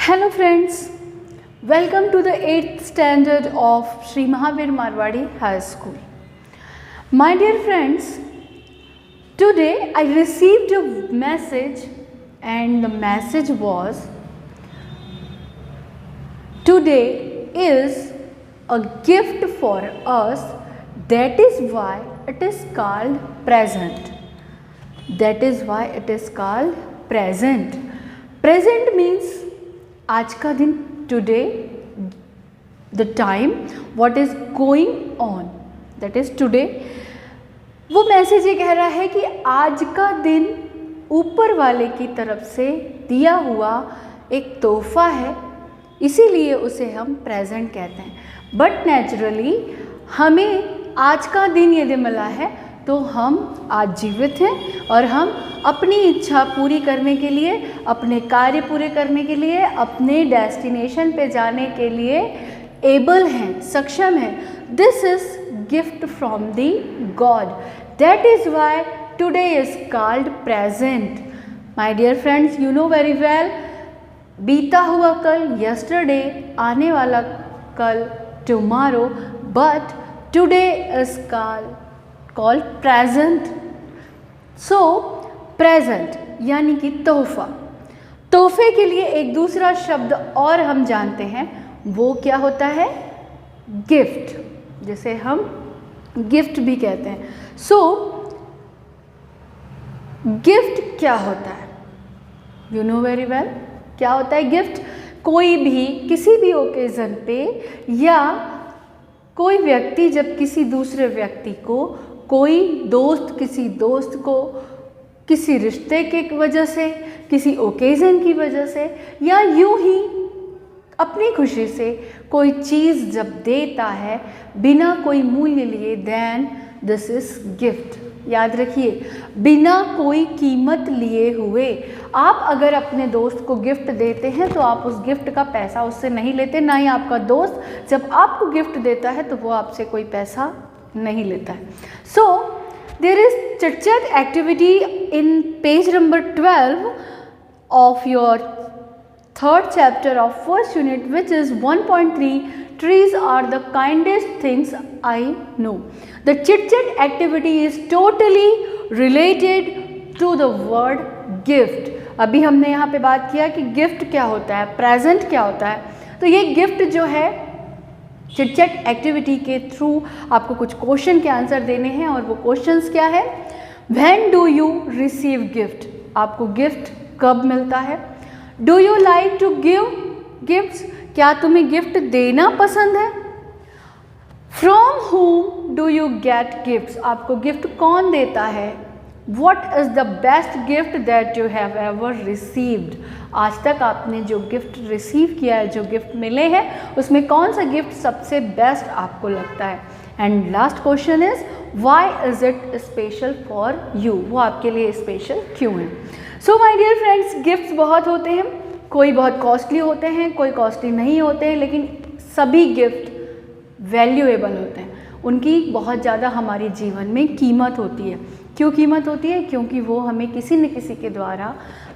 Hello friends, welcome to the 8th standard of Sri Mahavir Marwadi High School. My dear friends, today I received a message and the message was, today is a gift for us, that is why it is called present. That is why it is called present. Present means आज का दिन, today, the time, what is going on, that is today. वो message ये कह रहा है कि आज का दिन ऊपर वाले की तरफ से दिया हुआ एक तोहफा है, इसीलिए उसे हम प्रेजेंट कहते हैं. बट नेचुरली हमें आज का दिन यदि मिला है तो हम आज जीवित हैं और हम अपनी इच्छा पूरी करने के लिए, अपने कार्य पूरे करने के लिए, अपने डेस्टिनेशन पे जाने के लिए एबल हैं, सक्षम हैं. This is gift from the God. That is why today is called present. My dear friends, you know very well, बीता हुआ कल यस्टरडे, आने वाला कल tomorrow, but today is called present. So present यानी कि तोहफा. तोहफे के लिए एक दूसरा शब्द और हम जानते हैं, वो क्या होता है? गिफ्ट, जिसे हम गिफ्ट भी कहते हैं. सो गिफ्ट क्या होता है? यू नो वेरी वेल, क्या होता है गिफ्ट? कोई भी किसी भी ओकेजन पे या कोई व्यक्ति जब किसी दूसरे व्यक्ति को, कोई दोस्त किसी दोस्त को किसी रिश्ते के वजह से, किसी ओकेज़न की वजह से, या यूं ही अपनी खुशी से कोई चीज़ जब देता है बिना कोई मूल्य लिए, देन दिस इज गिफ्ट. याद रखिए, बिना कोई कीमत लिए हुए. आप अगर अपने दोस्त को गिफ्ट देते हैं तो आप उस गिफ्ट का पैसा उससे नहीं लेते, ना ही आपका दोस्त जब आपको गिफ्ट देता है तो वो आपसे कोई पैसा नहीं लेता है. So there is chit chat activity in page number 12 of your third chapter of first unit, which is 1.3 trees are the kindest things I know. The chit chat activity is totally related to the word gift. अभी हमने यहाँ पे बात किया कि gift क्या होता है, प्रेजेंट क्या होता है. तो ये गिफ्ट जो है, चिट चैट एक्टिविटी के थ्रू आपको कुछ क्वेश्चन के आंसर देने हैं, और वो क्वेश्चंस क्या है? When do you receive gift? आपको गिफ्ट कब मिलता है? Do you like to give gifts? क्या तुम्हें गिफ्ट देना पसंद है? From whom do you get gifts? आपको गिफ्ट कौन देता है? What is the best gift that you have ever received? आज तक आपने जो गिफ्ट रिसीव किया है, जो गिफ्ट मिले हैं, उसमें कौन सा गिफ्ट सबसे बेस्ट आपको लगता है? And last question is, why is it special for you? वो आपके लिए स्पेशल क्यों है? So my dear friends, gifts बहुत होते हैं, कोई बहुत कॉस्टली होते हैं, कोई कॉस्टली नहीं होते हैं, लेकिन सभी गिफ्ट वैल्यूएबल होते हैं. उनकी बहुत ज़्यादा हमारे जीवन में कीमत होती है. क्यों कीमत होती है? क्योंकि वो हमें किसी न किसी के द्वारा,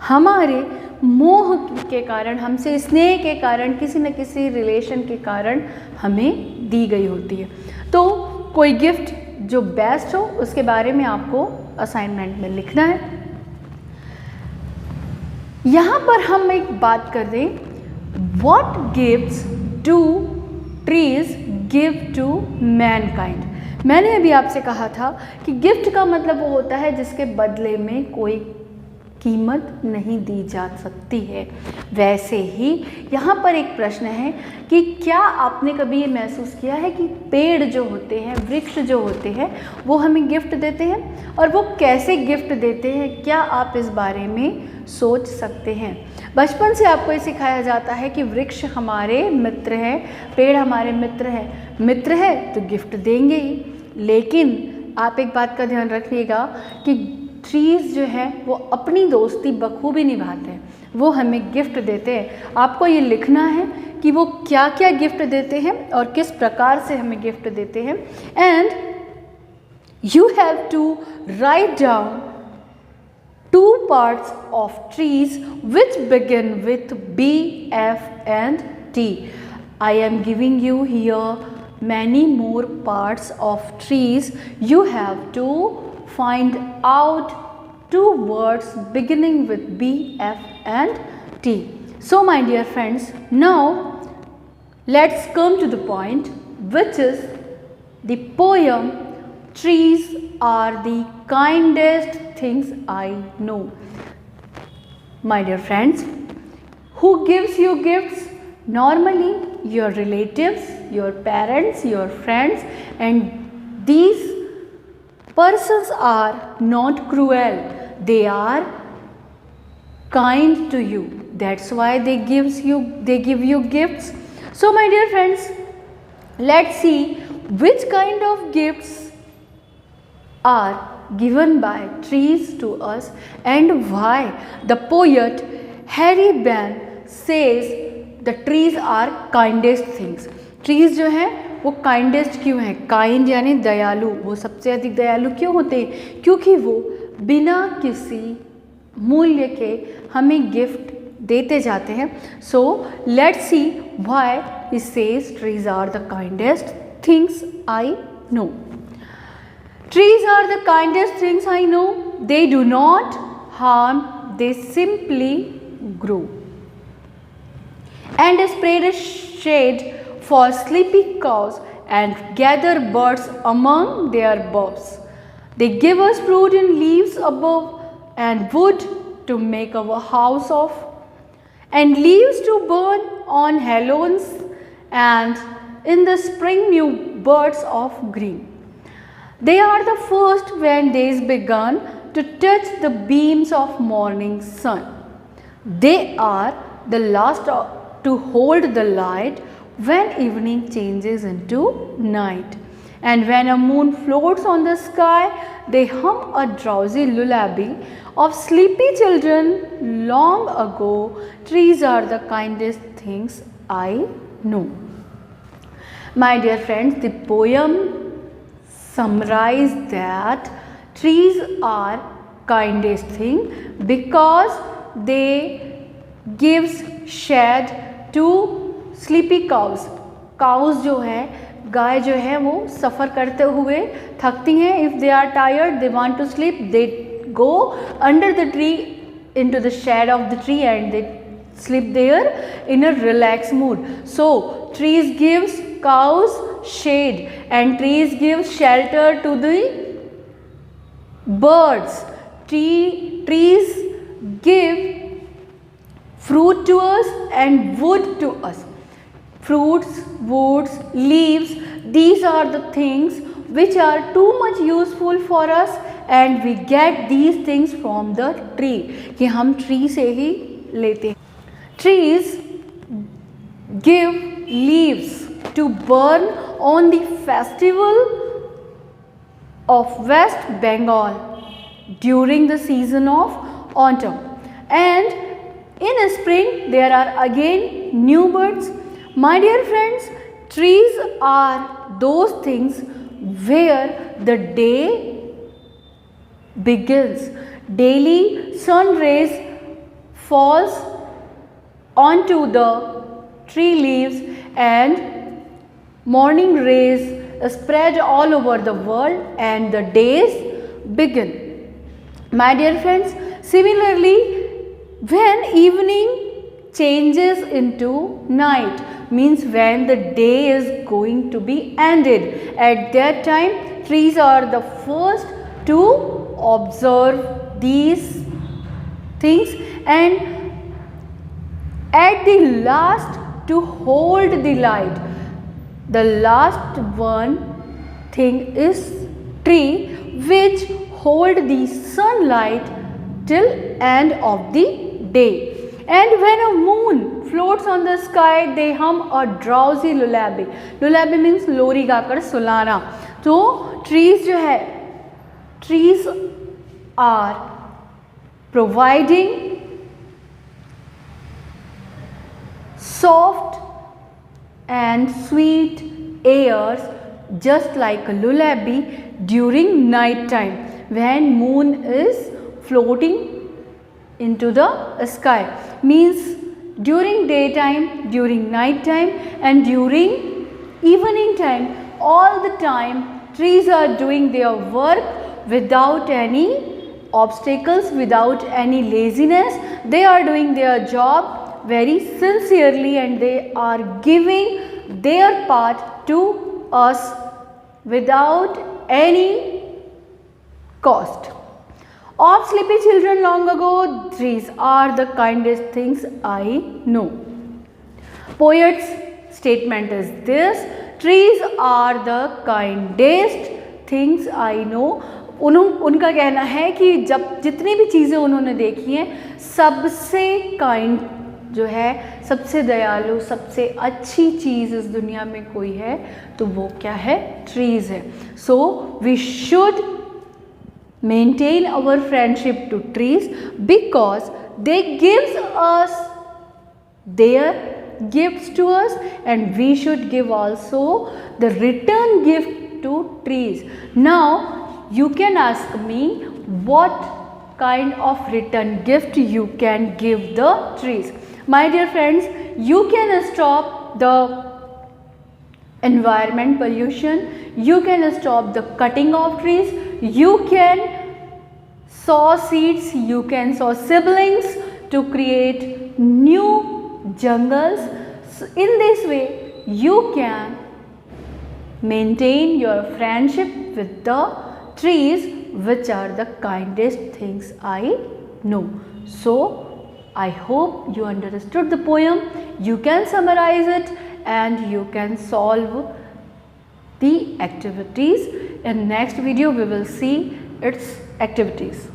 हमारे मोह के कारण, हमसे स्नेह के कारण, किसी न किसी रिलेशन के कारण हमें दी गई होती है. तो कोई गिफ्ट जो बेस्ट हो, उसके बारे में आपको असाइनमेंट में लिखना है. यहाँ पर हम एक बात कर दें, what gifts do trees give to mankind. मैंने अभी आपसे कहा था कि गिफ्ट का मतलब वो होता है जिसके बदले में कोई कीमत नहीं दी जा सकती है. वैसे ही यहाँ पर एक प्रश्न है कि क्या आपने कभी ये महसूस किया है कि पेड़ जो होते हैं, वृक्ष जो होते हैं, वो हमें गिफ्ट देते हैं, और वो कैसे गिफ्ट देते हैं? क्या आप इस बारे में सोच सकते हैं? बचपन से आपको ये सिखाया जाता है कि वृक्ष हमारे मित्र हैं, पेड़ हमारे मित्र हैं. मित्र है तो गिफ्ट देंगे ही, लेकिन आप एक बात का ध्यान रखिएगा कि ट्रीज़ जो हैं वो अपनी दोस्ती बखूबी निभाते हैं, वो हमें गिफ्ट देते हैं. आपको ये लिखना है कि वो क्या क्या गिफ्ट देते हैं और किस प्रकार से हमें गिफ्ट देते हैं. And you have to write down two parts of trees which begin with B, F and T. I am giving you here many more parts of trees. You have to find out two words beginning with B, F and T. So my dear friends, now let's come to the point, which is the poem Trees Are the Kindest Things I Know. My dear friends, who gives you gifts? Normally your relatives, your parents, your friends, and these persons are not cruel. They are kind to you. That's why they give you gifts. So my dear friends, let's see which kind of gifts are given by trees to us and why the poet Harry Ben says the trees are kindest things. Trees जो हैं वो kindest क्यों हैं? Kind यानी दयालु, वो सबसे अधिक दयालु क्यों होते हैं? क्योंकि वो बिना किसी मूल्य के हमें गिफ्ट देते जाते हैं. So let's see why he says trees are the kindest things I know. Trees are the kindest things I know. They do not harm, they simply grow and spread a shade for sleepy cows and gather birds among their boughs. They give us fruit and leaves above and wood to make our house of, and leaves to burn on hallowns, and in the spring new birds of green. They are the first when days begun to touch the beams of morning sun. They are the last to hold the light when evening changes into night. And when a moon floats on the sky, they hum a drowsy lullaby of sleepy children long ago. Trees are the kindest things I know. My dear friends, the poem summarize that trees are kindest thing because they gives shade to sleepy cows. Cows जो है, गाय जो है वो सफ़र करते हुए थकती हैं. If they are tired, they want to sleep, they go under the tree into the shade of the tree and they sleep there in a relaxed mood. So trees gives cows shade and trees give shelter to the birds. Trees give fruit to us and wood to us. Fruits, woods, leaves, these are the things which are too much useful for us and we get these things from the tree. कि हम tree से ही लेते हैं. Trees give leaves to burn on the festival of West Bengal during the season of autumn, and in spring there are again new birds. My dear friends, trees are those things where the day begins. Daily sun rays falls onto the tree leaves and morning rays spread all over the world and the days begin. My dear friends, similarly, when evening changes into night, means when the day is going to be ended, at that time trees are the first to observe these things and at the last to hold the light. The last one thing is tree which hold the sunlight till end of the day. And when a moon floats on the sky, they hum a drowsy lullaby. Lullaby means लोरी गाकर सुलाना. तो trees जो है, trees are providing soft and sweet airs just like a lullaby during night time when moon is floating into the sky. Means during daytime, during night time, and during evening time, all the time trees are doing their work without any obstacles, without any laziness. They are doing their job very sincerely and they are giving their part to us without any cost. Of sleepy children long ago, trees are the kindest things I know. Poet's statement is this: trees are the kindest things I know. उनका कहना है कि जब जितनी भी चीज़ें उन्होंने देखी हैं, सबसे काइंड जो है, सबसे दयालु, सबसे अच्छी चीज़ इस दुनिया में कोई है तो वो क्या है? ट्रीज़ है. So we should maintain our friendship to trees because they gives us their gifts to us, and we should give also the return gift to trees. Now you can ask me what kind of return gift you can give the trees. My dear friends, you can stop the environment pollution, you can stop the cutting of trees, you can sow seeds, you can sow siblings to create new jungles. So in this way you can maintain your friendship with the trees, which are the kindest things I know. So I hope you understood the poem. You can summarize it and you can solve the activities. In next video we will see its activities.